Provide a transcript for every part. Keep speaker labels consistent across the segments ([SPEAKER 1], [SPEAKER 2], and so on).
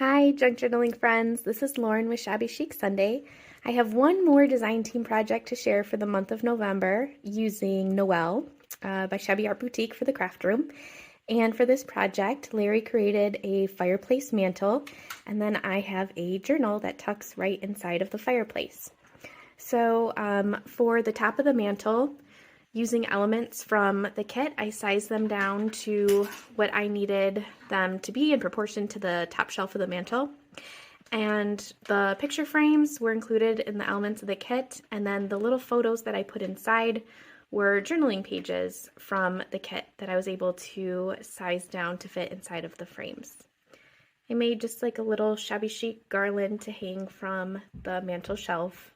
[SPEAKER 1] Hi, junk journaling friends. This is Lauren with Shabby Chic Sunday. I have one more design team project to share for the month of November using Noel by Shabby Art Boutique for the craft room. And for this project, Larry created a fireplace mantle, and then I have a journal that tucks right inside of the fireplace. So for the top of the mantle, using elements from the kit, I sized them down to what I needed them to be in proportion to the top shelf of the mantle. And the picture frames were included in the elements of the kit, and then the little photos that I put inside were journaling pages from the kit that I was able to size down to fit inside of the frames. I made just like a little shabby chic garland to hang from the mantle shelf.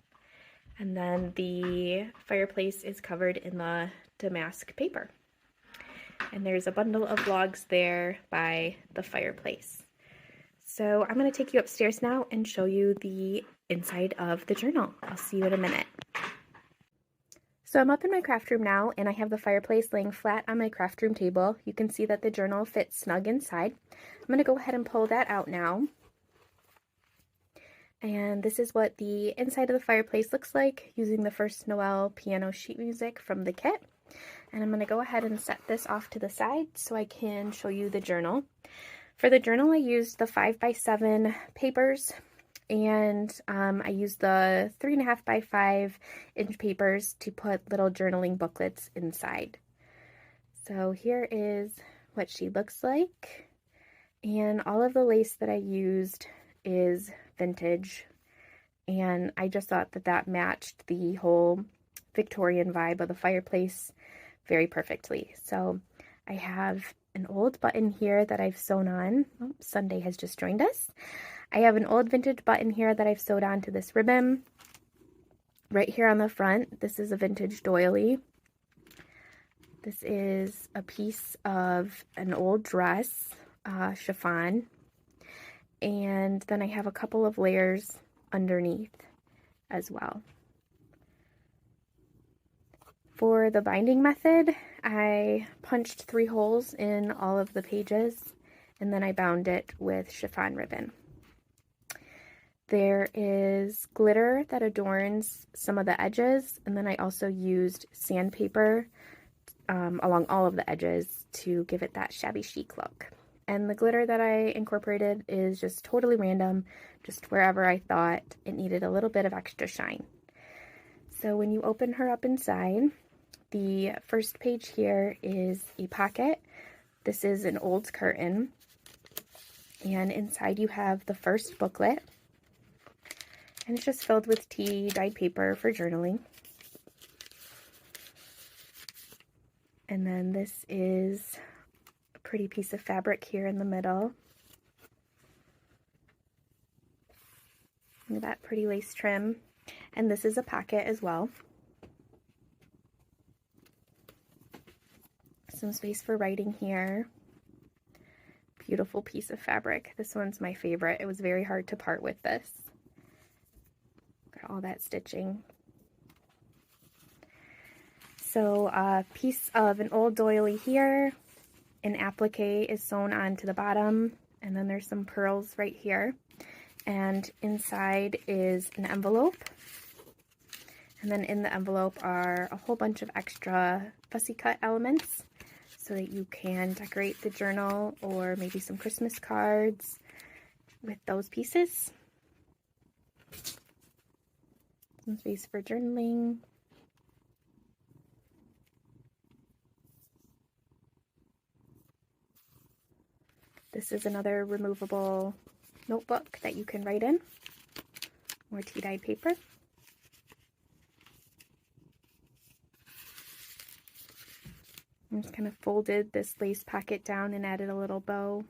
[SPEAKER 1] And then the fireplace is covered in the damask paper. And there's a bundle of logs there by the fireplace. So I'm going to take you upstairs now and show you the inside of the journal. I'll see you in a minute. So I'm up in my craft room now, and I have the fireplace laying flat on my craft room table. You can see that the journal fits snug inside. I'm going to go ahead and pull that out now. And this is what the inside of the fireplace looks like using the first Noel piano sheet music from the kit. And I'm going to go ahead and set this off to the side so I can show you the journal. For the journal, I used the 5x7 papers, and I used the 3.5 by 5 inch papers to put little journaling booklets inside. So here is what she looks like. And all of the lace that I used is vintage, and I just thought that that matched the whole Victorian vibe of the fireplace very perfectly. So I have an old button here that I've sewn on. Oh, Sunday has just joined us. I have an old vintage button here that I've sewed onto this ribbon. Right here on the front, this is a vintage doily. This is a piece of an old dress, chiffon. And then I have a couple of layers underneath as well. For the binding method, I punched 3 holes in all of the pages, and then I bound it with chiffon ribbon. There is glitter that adorns some of the edges, and then I also used sandpaper along all of the edges to give it that shabby chic look. And the glitter that I incorporated is just totally random, just wherever I thought it needed a little bit of extra shine. So when you open her up inside, the first page here is a pocket. This is an old curtain. And inside you have the first booklet. And it's just filled with tea dyed paper for journaling. And then this is pretty piece of fabric here in the middle. Look at that pretty lace trim. And this is a pocket as well. Some space for writing here. Beautiful piece of fabric. This one's my favorite. It was very hard to part with this. Got all that stitching. So a piece of an old doily here. An applique is sewn onto the bottom, and then there's some pearls right here. And inside is an envelope. And then in the envelope are a whole bunch of extra fussy cut elements so that you can decorate the journal or maybe some Christmas cards with those pieces. Some space for journaling. This is another removable notebook that you can write in. More tea-dyed paper. I just kind of folded this lace pocket down and added a little bow.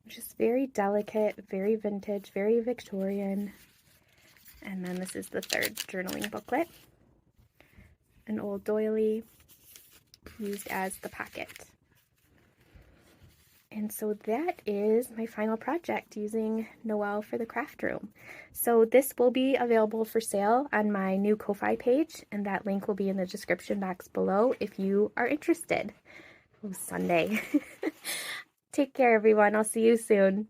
[SPEAKER 1] Just very delicate, very vintage, very Victorian. And then this is the third journaling booklet. An old doily used as the pocket. And so that is my final project using Noel for the craft room. So this will be available for sale on my new Ko-Fi page, and that link will be in the description box below if you are interested. Oh, Sunday. Take care, everyone. I'll see you soon.